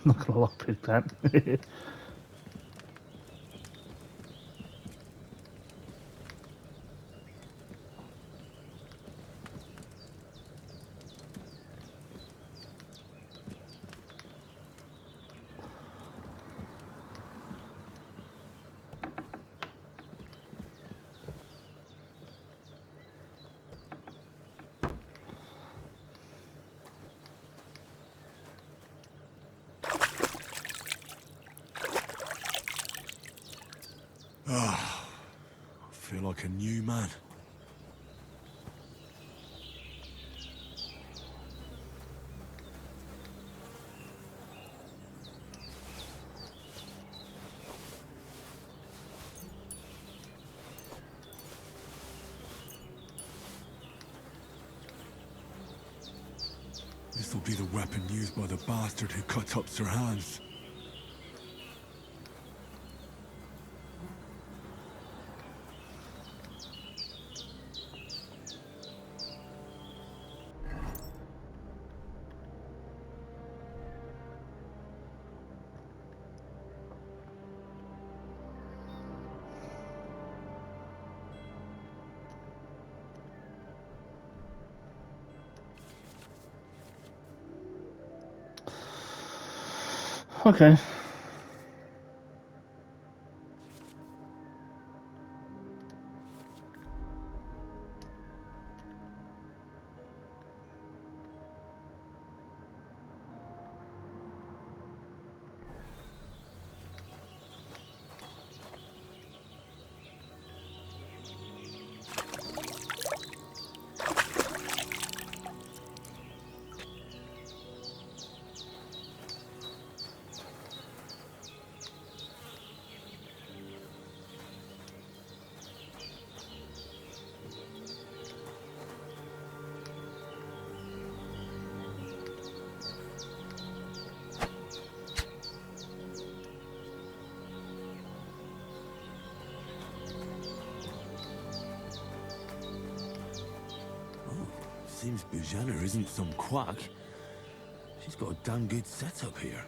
Not gonna lockpick that. I feel like a new man. This'll be the weapon used by the bastard who cut up Sir Hans. Okay. Seems Bujana isn't some quack. She's got a damn good setup here.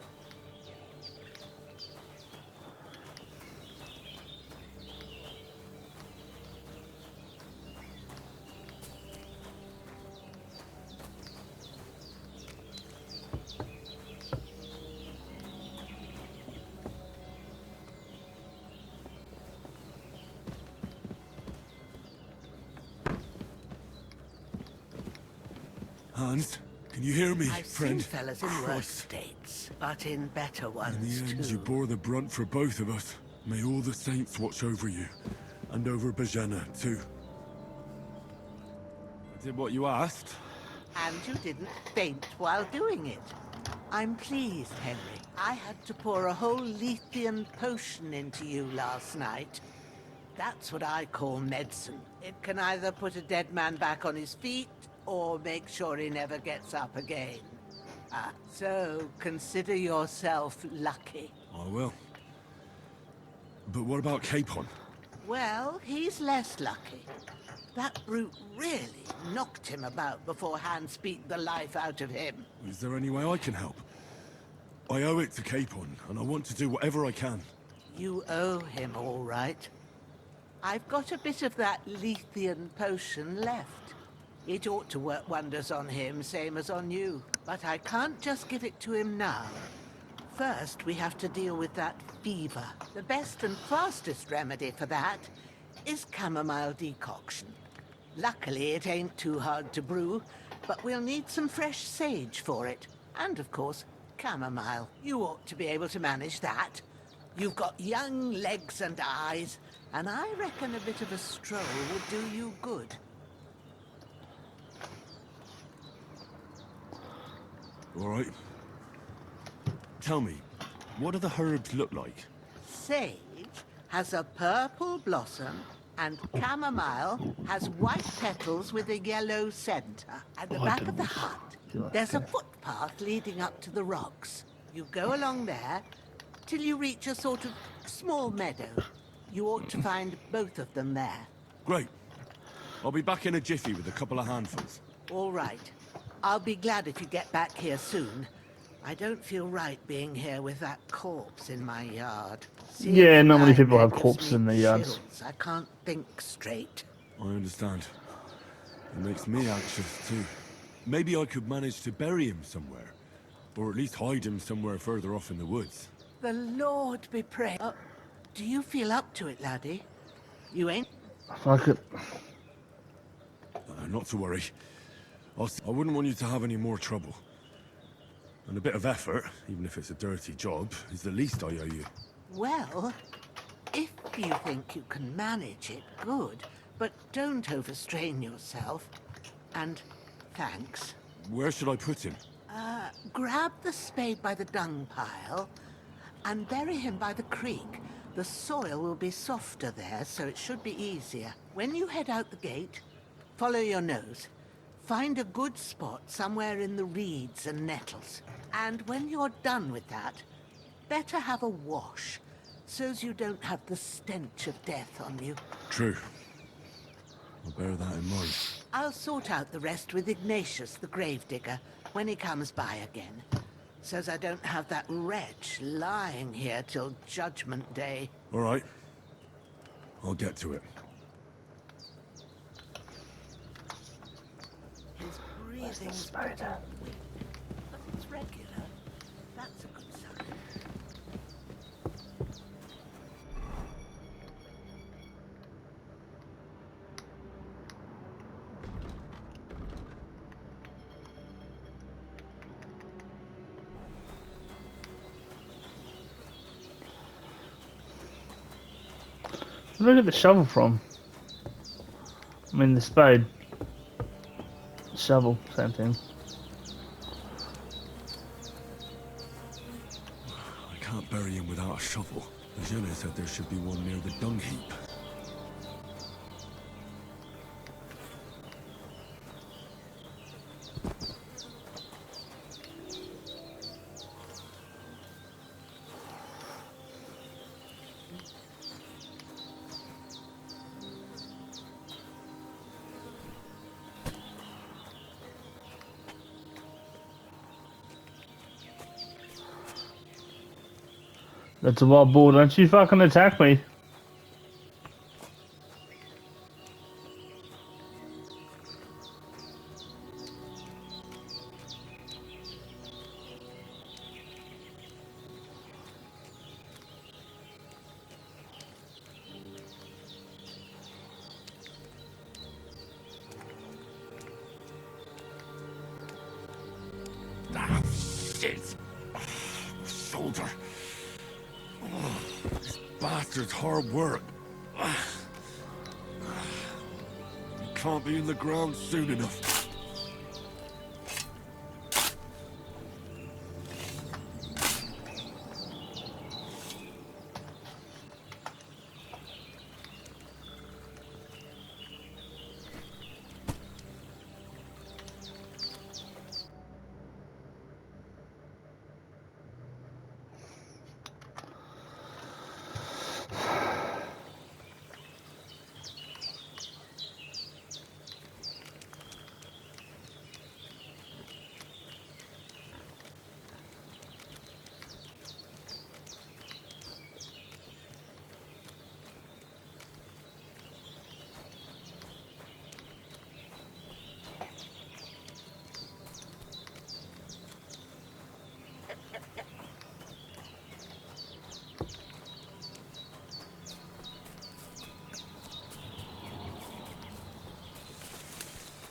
Hans, can you hear me, I've friend? seen fellas in worse states, but in better ones In the end, you too. bore the brunt for both of us. May all the saints watch over you. And over Bajana, too. I did what you asked. And you didn't faint while doing it. I'm pleased, Henry. I had to pour a whole Lethean potion into you last night. That's what I call medicine. It can either put a dead man back on his feet, or make sure he never gets up again. So consider yourself lucky. I will. But what about Capon? Well, he's less lucky. That brute really knocked him about before Hans beat the life out of him. Is there any way I can help? I owe it to Capon, and I want to do whatever I can. You owe him, all right. I've got a bit of that Lethean potion left. It ought to work wonders on him, same as on you. But I can't just give it to him now. First, we have to deal with that fever. The best and fastest remedy for that is chamomile decoction. Luckily, it ain't too hard to brew, but we'll need some fresh sage for it. And, of course, chamomile. You ought to be able to manage that. You've got young legs and eyes, and I reckon a bit of a stroll would do you good. All right. Tell me, what do the herbs look like? Sage has a purple blossom, and chamomile has white petals with a yellow center. At the back of the hut, there's a footpath leading up to the rocks. You go along there till you reach a sort of small meadow. You ought to find both of them there. Great. I'll be back in a jiffy with a couple of handfuls. All right. I'll be glad if you get back here soon. I don't feel right being here with that corpse in my yard. Yeah, Seeing not many lying people there have gives corpses me in their yards. chills. I can't think straight. I understand. It makes me anxious too. Maybe I could manage to bury him somewhere. Or at least hide him somewhere further off in the woods. The Lord be praised. Do you feel up to it, laddie? You ain't... Fuck it. Not to worry. I wouldn't want you to have any more trouble. And a bit of effort, even if it's a dirty job, is the least I owe you. Well, if you think you can manage it, good. But don't overstrain yourself. And thanks. Where should I put him? Grab the spade by the dung pile and bury him by the creek. The soil will be softer there, so it should be easier. When you head out the gate, follow your nose. Find a good spot somewhere in the reeds and nettles. And when you're done with that, better have a wash, so's you don't have the stench of death on you. True. I'll bear that in mind. I'll sort out the rest with Ignatius, the gravedigger, when he comes by again. So's I don't have that wretch lying here till Judgment Day. All right. I'll get to it. His breathing's spider? weak, but it's regular. That's a good sign. Where did I get the shovel from? I mean the spade. Shovel, same thing. I can't bury him without a shovel. Jenna said there should be one near the dung heap. That's a wild boar, don't you fucking attack me. Ah, shit! Shoulder. This bastard's hard work. He can't be in the ground soon enough.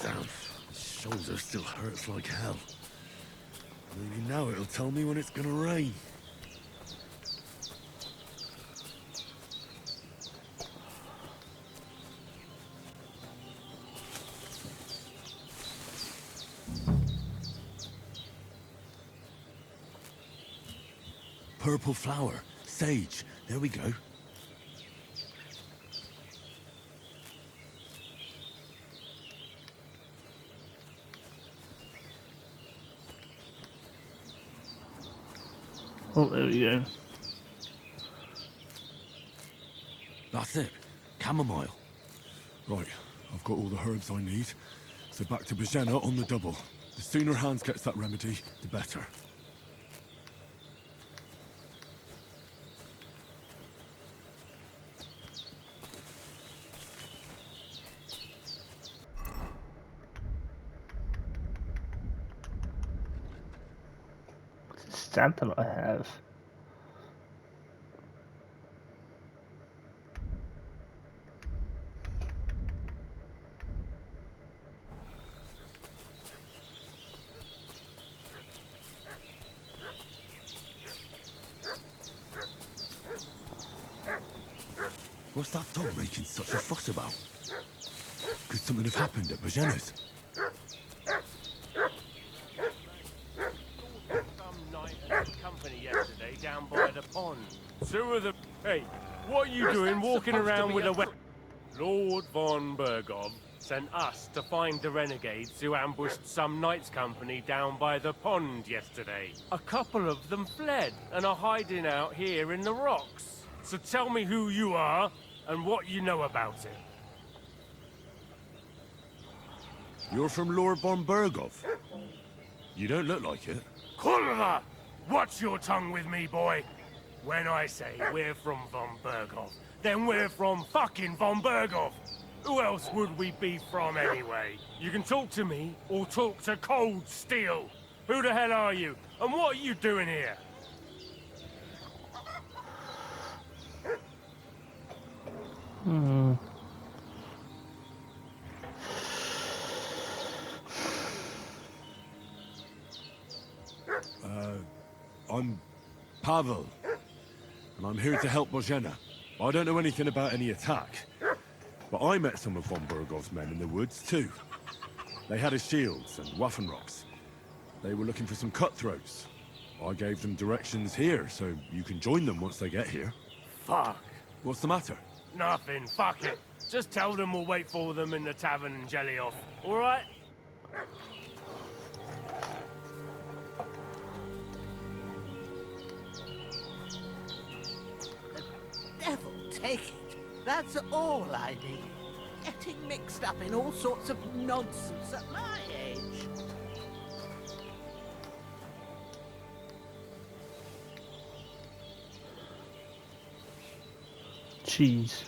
Damn, his shoulder still hurts like hell. Maybe now it'll tell me when it's gonna rain. Purple flower, sage, there we go. Oh, there we go. That's it. Chamomile. Right, I've got all the herbs I need. So back to Bajena on the double. The sooner Hans gets that remedy, the better. stamp that I have. What's that dog making such a fuss about? Could something have happened at Bajena's? Some night at the company yesterday down by the pond. Two of the... Hey, what are you doing walking around with a weapon? Lord von Bergov sent us to find the renegades who ambushed some knights company down by the pond yesterday. A couple of them fled and are hiding out here in the rocks. So tell me who you are and what you know about it. You're from Lord von Bergov? You don't look like it. Kulva! Watch your tongue with me, boy. When I say we're from von Bergov, then we're from fucking von Bergov. Who else would we be from anyway? You can talk to me or talk to cold steel. Who the hell are you? And what are you doing here? I'm Pavel, and I'm here to help Bojena. I don't know anything about any attack, but I met some of von Bergov's men in the woods too. They had his shields and Waffenrocks. They were looking for some cutthroats. I gave them directions here, so you can join them once they get here. Fuck. What's the matter? Nothing, fuck it. Just tell them we'll wait for them in the tavern in Jelly-Off, alright? Devil take it. That's all I need. Getting mixed up in all sorts of nonsense at my age. Cheese.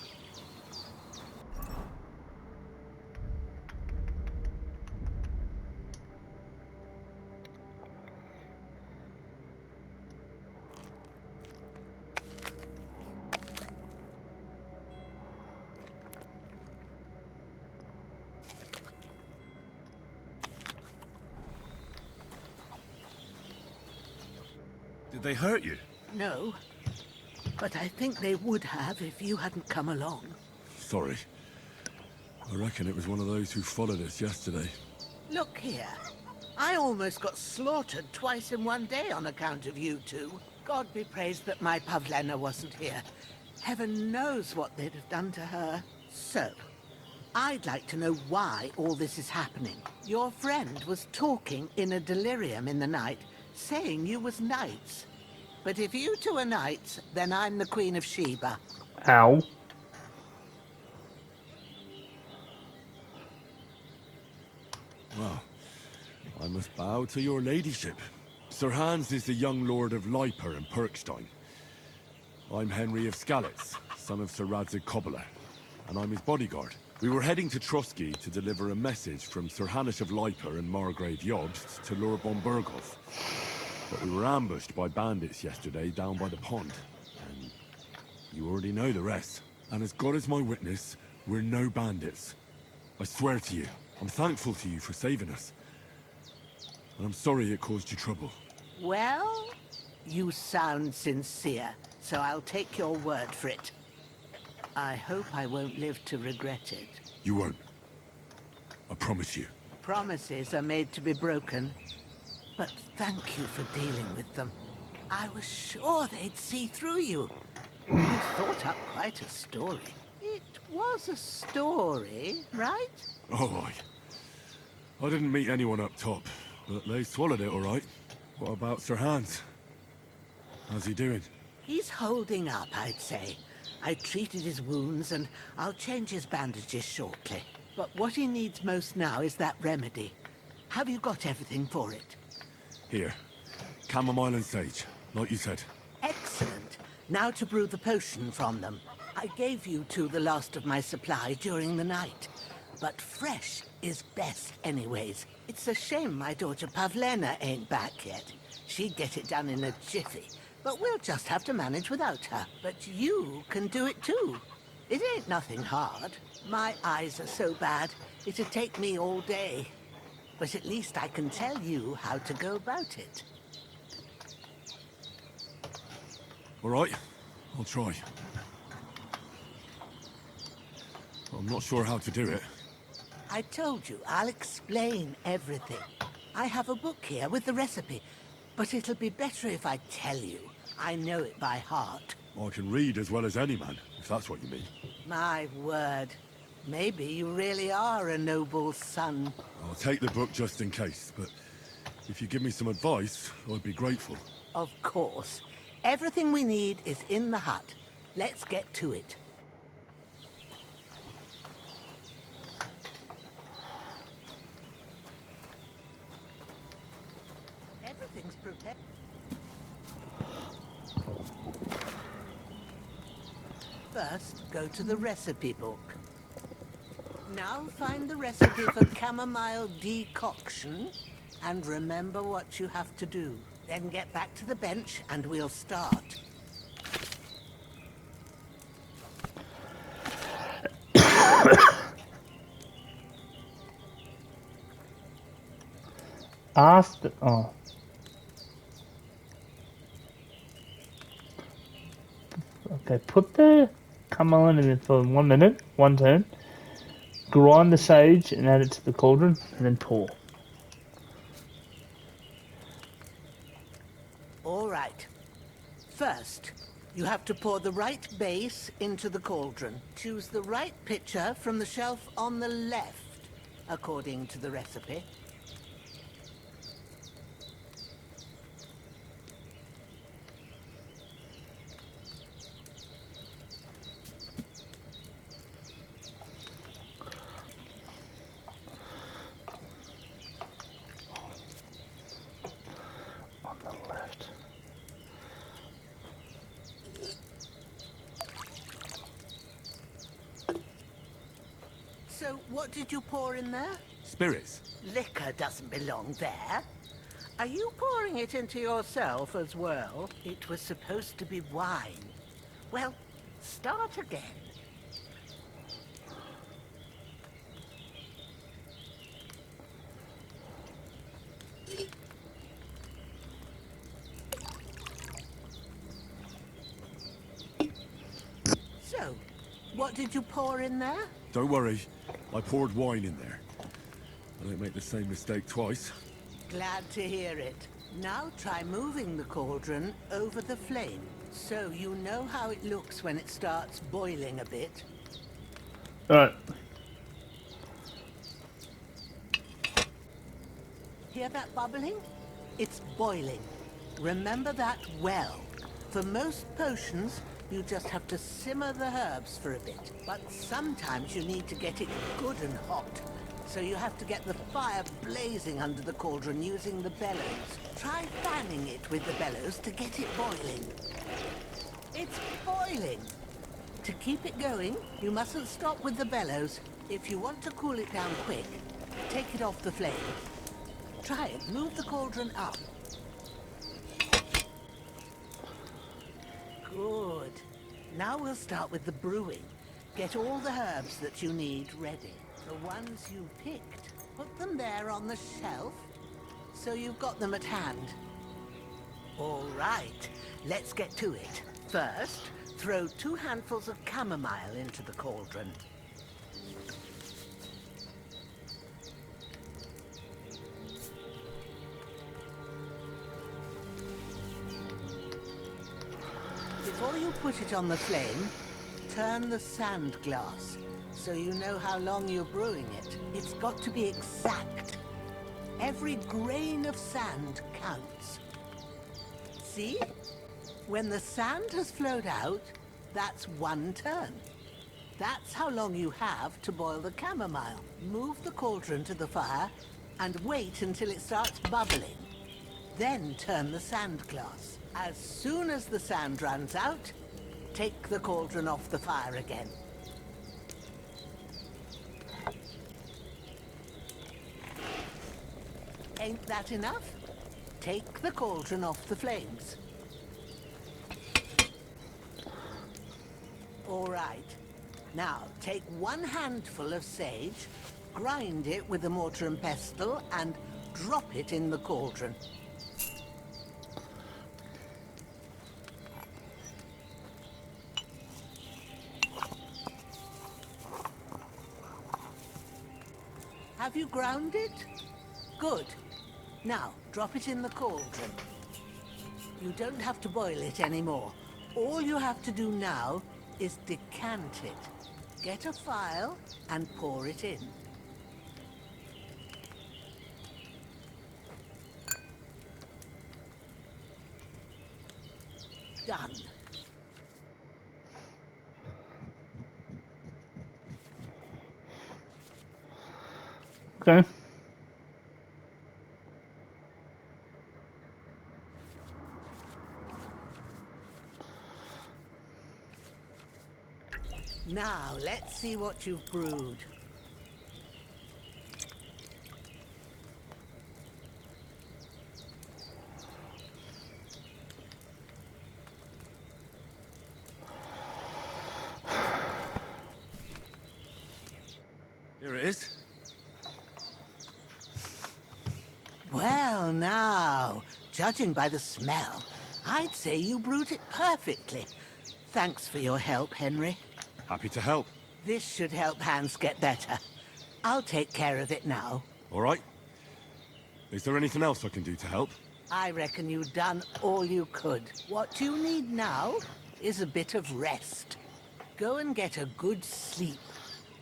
Did they hurt you? No, but I think they would have if you hadn't come along. Sorry. I reckon it was one of those who followed us yesterday. Look here. I almost got slaughtered twice in one day on account of you two. God be praised that my Pavlena wasn't here. Heaven knows what they'd have done to her. So, I'd like to know why all this is happening. Your friend was talking in a delirium in the night, saying you was knights. But if you two are knights, then I'm the Queen of Sheba. Ow. Well, I must bow to your ladyship. Sir Hans is the young lord of Leiper and Perkstein. I'm Henry of Skalitz, son of Sir Radzig Kobyla, and I'm his bodyguard. We were heading to Trotsky to deliver a message from Sir Hanish of Leiper and Margrave Jobst to Lord von Bergov. But we were ambushed by bandits yesterday down by the pond, and you already know the rest. And as God is my witness, we're no bandits. I swear to you, I'm thankful to you for saving us. And I'm sorry it caused you trouble. Well, you sound sincere, so I'll take your word for it. I hope I won't live to regret it. You won't. I promise you. Promises are made to be broken. But thank you for dealing with them. I was sure they'd see through you. You thought up quite a story. It was a story, right? Oh, I didn't meet anyone up top, but they swallowed it all right. What about Sir Hans? How's he doing? He's holding up, I'd say. I treated his wounds and I'll change his bandages shortly. But what he needs most now is that remedy. Have you got everything for it? Here. Chamomile and sage, like you said. Excellent. Now to brew the potion from them. I gave you two the last of my supply during the night. But fresh is best anyways. It's a shame my daughter Pavlena ain't back yet. She'd get it done in a jiffy, but we'll just have to manage without her. But you can do it too. It ain't nothing hard. My eyes are so bad, it'd take me all day. But at least I can tell you how to go about it. All right, I'll try. I'm not sure how to do it. I told you, I'll explain everything. I have a book here with the recipe, but it'll be better if I tell you. I know it by heart. I can read as well as any man, if that's what you mean. My word. Maybe you really are a noble son. I'll take the book just in case, but if you give me some advice, I'd be grateful. Of course. Everything we need is in the hut. Let's get to it. Everything's prepared. First, go to the recipe book. Now find the recipe for chamomile decoction, and remember what you have to do. Then get back to the bench and we'll start. Oh. Okay, put the chamomile in it for 1 minute, one turn. Grind the sage and add it to the cauldron, and then pour. All right. First, you have to pour the right base into the cauldron. Choose the right pitcher from the shelf on the left, according to the recipe. On the left. So, what did you pour in there? Spirits? Liquor doesn't belong there. Are you pouring it into yourself as well? It was supposed to be wine. Well, start again. So, what did you pour in there? Don't worry, I poured wine in there. I don't make the same mistake twice. Glad to hear it. Now try moving the cauldron over the flame, so you know how it looks when it starts boiling a bit. Alright. Hear that bubbling? It's boiling. Remember that well. For most potions, you just have to simmer the herbs for a bit. But sometimes you need to get it good and hot. So you have to get the fire blazing under the cauldron using the bellows. Try fanning it with the bellows to get it boiling. It's boiling! To keep it going, you mustn't stop with the bellows. If you want to cool it down quick, take it off the flame. Try it. Move the cauldron up. Good. Now we'll start with the brewing. Get all the herbs that you need ready. The ones you picked, put them there on the shelf, so you've got them at hand. All right, let's get to it. First, throw 2 handfuls of chamomile into the cauldron. Before you put it on the flame, turn the sand glass, so you know how long you're brewing it. It's got to be exact. Every grain of sand counts. See? When the sand has flowed out, that's 1 turn. That's how long you have to boil the chamomile. Move the cauldron to the fire and wait until it starts bubbling. Then turn the sand glass. As soon as the sand runs out, take the cauldron off the fire again. Ain't that enough? take the cauldron off the flames. All right. Now, take 1 handful of sage, grind it with a mortar and pestle, and drop it in the cauldron. Have you ground it? Good. Now, drop it in the cauldron. You don't have to boil it anymore. All you have to do now is decant it. Get a phial and pour it in. Done. Okay. Now, let's see what you've brewed. Here it is. Well, now, judging by the smell, I'd say you brewed it perfectly. Thanks for your help, Henry. Happy to help. This should help Hans get better. I'll take care of it now. All right. Is there anything else I can do to help? I reckon you've done all you could. What you need now is a bit of rest. Go and get a good sleep.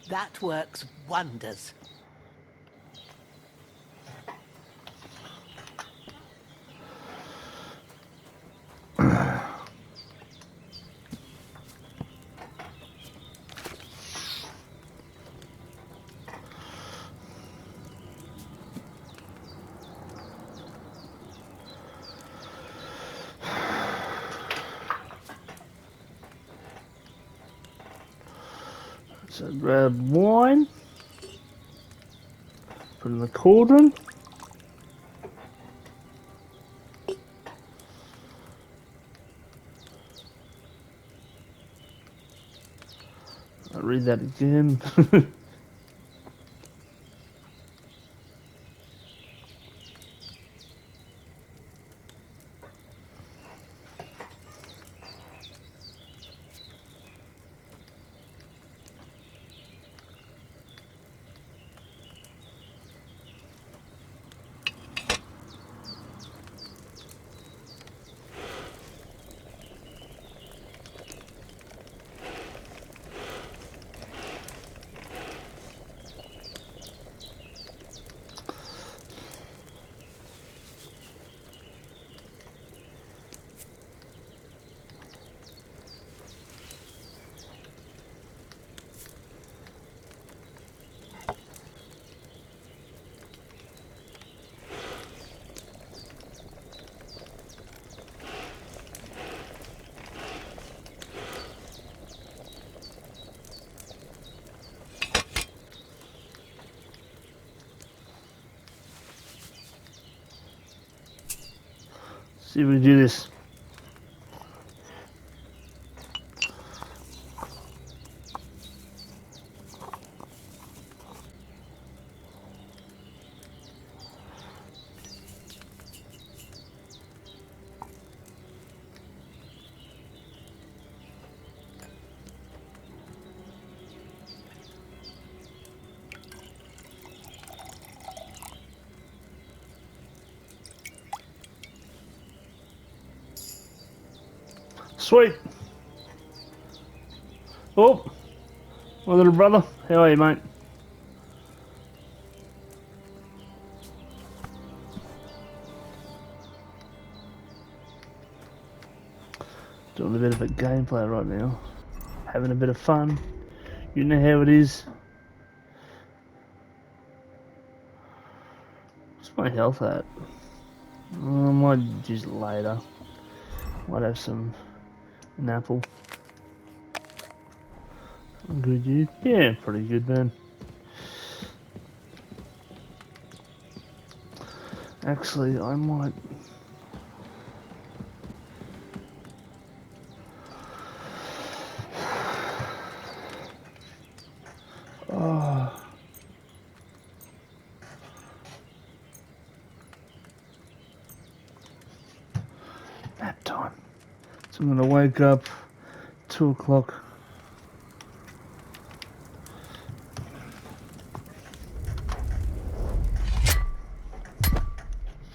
That works wonders. So grab wine, put in the cauldron. I'll read that again. See if we can do this. Sweet. Oh, my little brother. How are you, mate? Doing a bit of a gameplay right now. Having a bit of fun. You know how it is. What's my health at? I might use it later. Might have an apple. Good, you? Yeah, pretty good then. Actually, I might. Oh, nap time. So I'm gonna wake up 2 o'clock.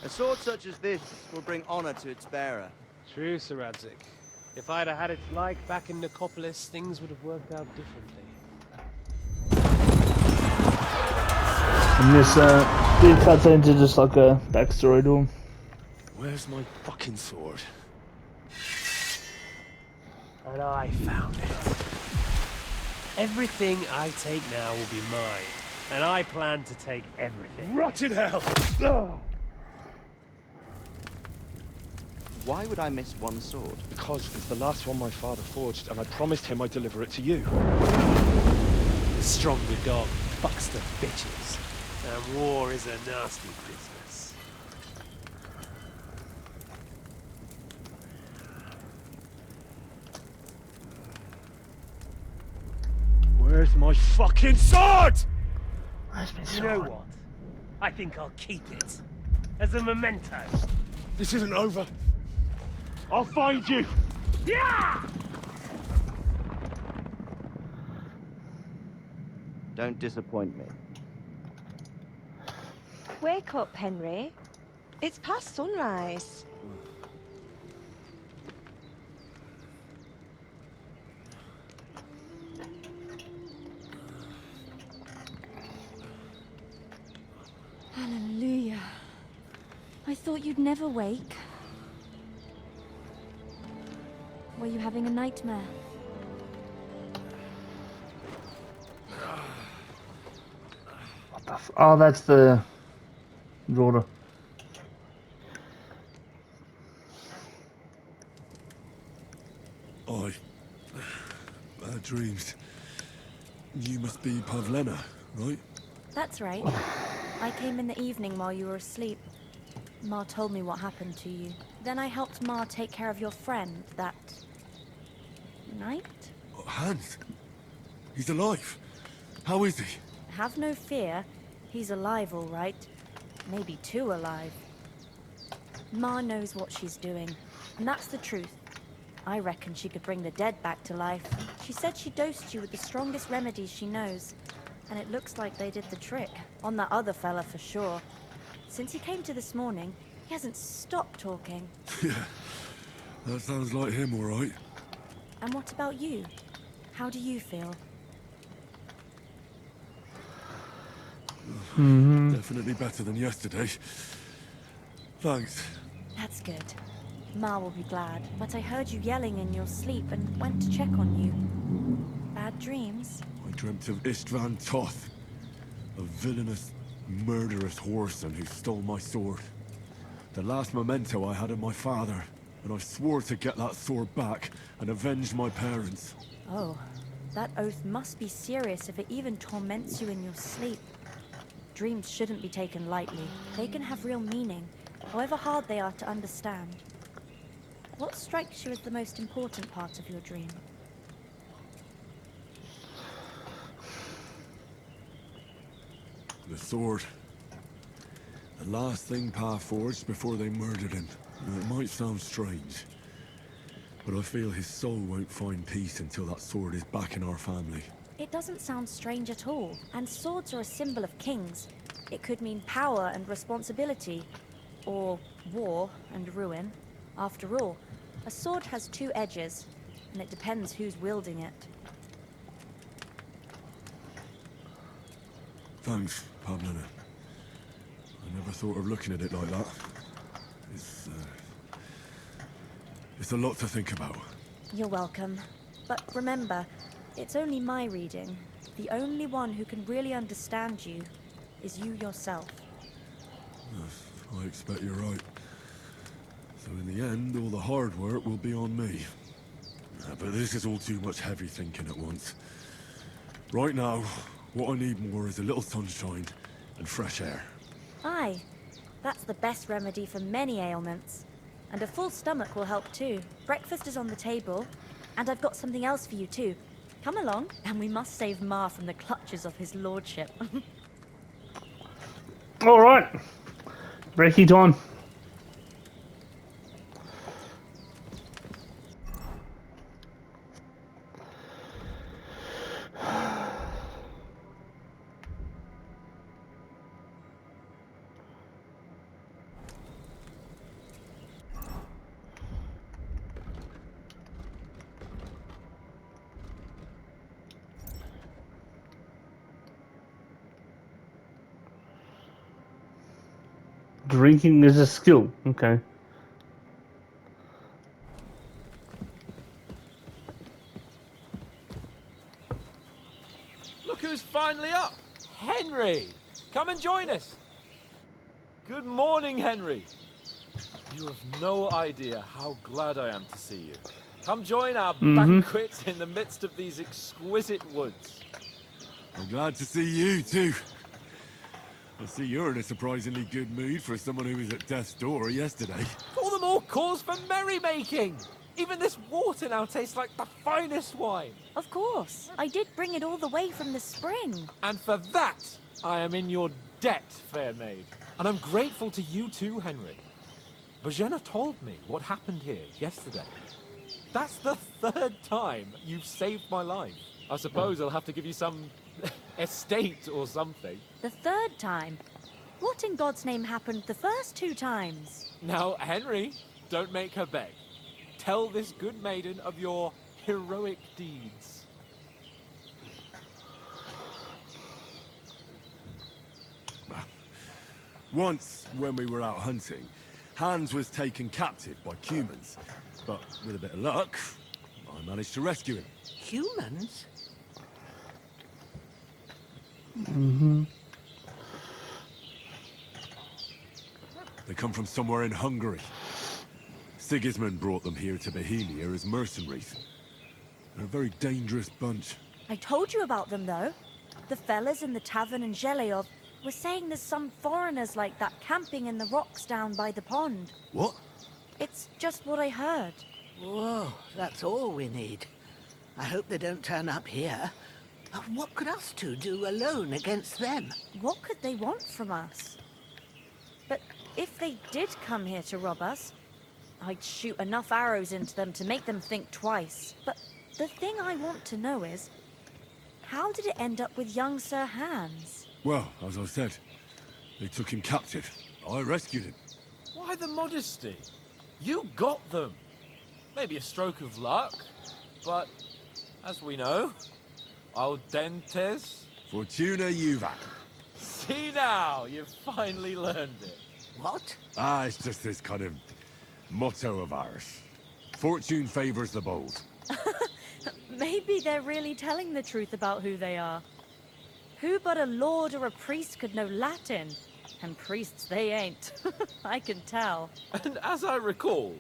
A sword such as this will bring honor to its bearer. True, Sir Radzik. If I'd have had it like back in Nicopolis, things would have worked out differently. And this big cutscene to just like a backstory to him. Where's my fucking sword? And I found it. Everything I take now will be mine. And I plan to take everything. Rotted hell! Why would I miss one sword? Because it's the last one my father forged, and I promised him I'd deliver it to you. The stronger dog fucks the bitches. And war is a nasty business. Where's my fucking sword? You know what? I think I'll keep it. As a memento. This isn't over. I'll find you! Yeah! Don't disappoint me. Wake up, Henry. It's past sunrise. Hallelujah. I thought you'd never wake. Were you having a nightmare? Oh, that's the daughter. Bad dreams. You must be Pavlena, right? That's right. I came in the evening while you were asleep. Ma told me what happened to you. Then I helped Ma take care of your friend that night? Hans? He's alive. How is he? Have no fear. He's alive, all right. Maybe too alive. Ma knows what she's doing, and that's the truth. I reckon she could bring the dead back to life. She said she dosed you with the strongest remedies she knows, and it looks like they did the trick. On that other fella for sure. Since he came to this morning, he hasn't stopped talking. Yeah, that sounds like him, all right. And what about you? How do you feel? Definitely better than yesterday. Thanks. That's good. Ma will be glad, but I heard you yelling in your sleep and went to check on you. Bad dreams? I dreamt of Istvan Toth, a villainous, murderous whoreson who stole my sword. The last memento I had of my father, and I swore to get that sword back and avenge my parents. Oh, that oath must be serious if it even torments you in your sleep. Dreams shouldn't be taken lightly. They can have real meaning, however hard they are to understand. What strikes you as the most important part of your dream? The sword. The last thing Pa forged before they murdered him. It might sound strange, but I feel his soul won't find peace until that sword is back in our family. It doesn't sound strange at all, and swords are a symbol of kings. It could mean power and responsibility, or war and ruin. After all, a sword has two edges, and it depends who's wielding it. Thanks, Pavlena. I never thought of looking at it like that. It's a lot to think about. You're welcome. But remember, it's only my reading. The only one who can really understand you is you yourself. I expect you're right. So in the end, all the hard work will be on me. But this is all too much heavy thinking at once. Right now, what I need more is a little sunshine and fresh air. Aye. That's the best remedy for many ailments. And a full stomach will help too. Breakfast is on the table, and I've got something else for you too. Come along, and we must save Ma from the clutches of his lordship. All right. Break it on. Drinking is a skill. Okay. Look who's finally up! Henry! Come and join us! Good morning, Henry! You have no idea how glad I am to see you. Come join our banquet in the midst of these exquisite woods. I'm glad to see you, too. I see you're in a surprisingly good mood for someone who was at death's door yesterday. All the more cause for merrymaking! Even this water now tastes like the finest wine. Of course. I did bring it all the way from the spring. And for that, I am in your debt, fair maid. And I'm grateful to you too, Henry. Bajena told me what happened here yesterday. That's the third time you've saved my life. I suppose I'll have to give you some estate or something. The third time? What in God's name happened the first 2 times? Now, Henry, don't make her beg. Tell this good maiden of your heroic deeds. Once, when we were out hunting, Hans was taken captive by humans. But with a bit of luck, I managed to rescue him. Humans? They come from somewhere in Hungary. Sigismund brought them here to Bohemia as mercenaries. They're a very dangerous bunch. I told you about them, though. The fellas in the tavern in Zheleyov were saying there's some foreigners like that camping in the rocks down by the pond. What? It's just what I heard. Whoa, that's all we need. I hope they don't turn up here. What could us two do alone against them? What could they want from us? But if they did come here to rob us, I'd shoot enough arrows into them to make them think twice. But the thing I want to know is, how did it end up with young Sir Hans? Well, as I said, they took him captive. I rescued him. Why the modesty? You got them. Maybe a stroke of luck, but as we know, al dentes. Fortuna juvat. See now, you've finally learned it. What? It's just this kind of motto of ours. Fortune favors the bold. Maybe they're really telling the truth about who they are. Who but a lord or a priest could know Latin? And priests they ain't. I can tell. And as I recall,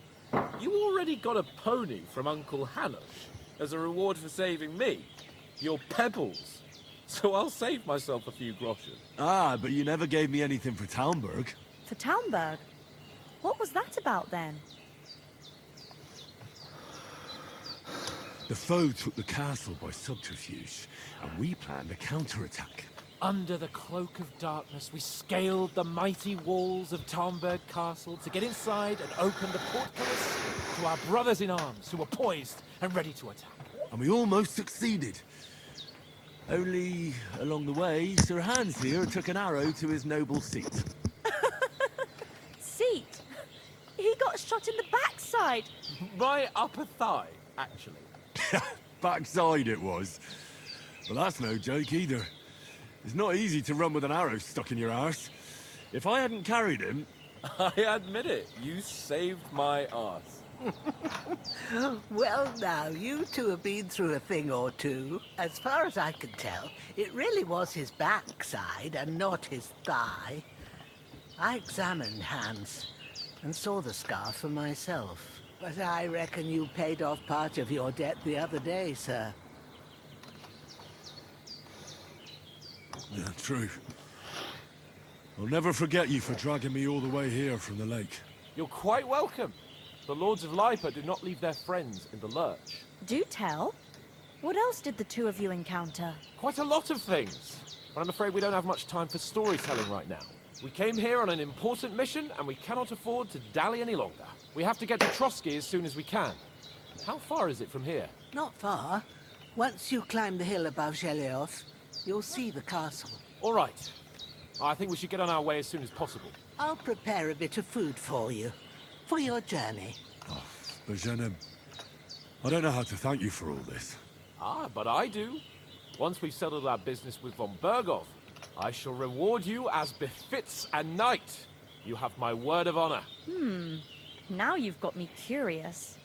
you already got a pony from Uncle Hanosh as a reward for saving me. Your pebbles. So I'll save myself a few groschen. But you never gave me anything for Talmberg. For Talmberg? What was that about then? The foe took the castle by subterfuge, and we planned a counterattack. Under the cloak of darkness, we scaled the mighty walls of Talmberg Castle to get inside and open the portcullis to our brothers in arms who were poised and ready to attack. And we almost succeeded. Only, along the way, Sir Hans here took an arrow to his noble seat. Seat? He got shot in the backside. My upper thigh, actually. Backside it was. But that's no joke either. It's not easy to run with an arrow stuck in your arse. If I hadn't carried him... I admit it, you saved my arse. Well, now, you two have been through a thing or two. As far as I can tell, it really was his backside and not his thigh. I examined Hans and saw the scar for myself. But I reckon you paid off part of your debt the other day, sir. Yeah, true. I'll never forget you for dragging me all the way here from the lake. You're quite welcome. The Lords of Lipa do not leave their friends in the lurch. Do tell. What else did the two of you encounter? Quite a lot of things. But I'm afraid we don't have much time for storytelling right now. We came here on an important mission, and we cannot afford to dally any longer. We have to get to Trotsky as soon as we can. How far is it from here? Not far. Once you climb the hill above Zhelioth, you'll see the castle. All right. I think we should get on our way as soon as possible. I'll prepare a bit of food for you, for your journey. Oh, Bozhena, I don't know how to thank you for all this. Ah, but I do. Once we've settled our business with von Bergov, I shall reward you as befits a knight. You have my word of honor. Now you've got me curious.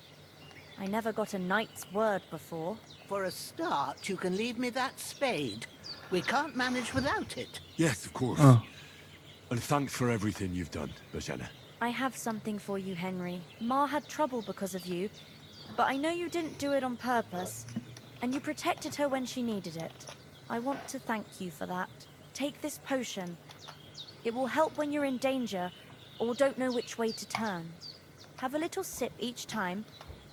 I never got a knight's word before. For a start, you can leave me that spade. We can't manage without it. Yes, of course. And thanks for everything you've done, Bozhena. I have something for you, Henry. Ma had trouble because of you, but I know you didn't do it on purpose, and you protected her when she needed it. I want to thank you for that. Take this potion. It will help when you're in danger or don't know which way to turn. Have a little sip each time,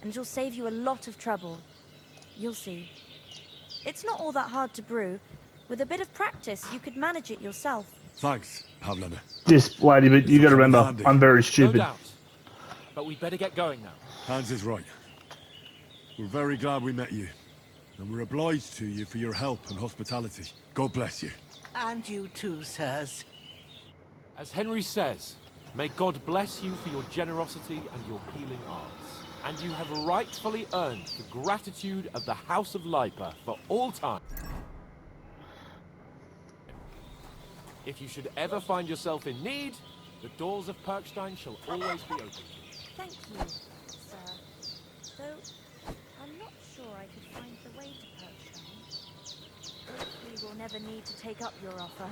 and it'll save you a lot of trouble. You'll see. It's not all that hard to brew. With a bit of practice, you could manage it yourself. Thanks, Pavlena. Yes, lady, but you gotta remember, I'm very No stupid. doubt. But we better get going now. Hans is right. We're very glad we met you. And we're obliged to you for your help and hospitality. God bless you. And you too, sirs. As Henry says, may God bless you for your generosity and your healing arts. And you have rightfully earned the gratitude of the House of Lipa for all time. If you should ever find yourself in need, the doors of Perkstein shall always be open. Thank you, sir. Though, I'm not sure I could find the way to Perkstein. Hopefully we'll never need to take up your offer.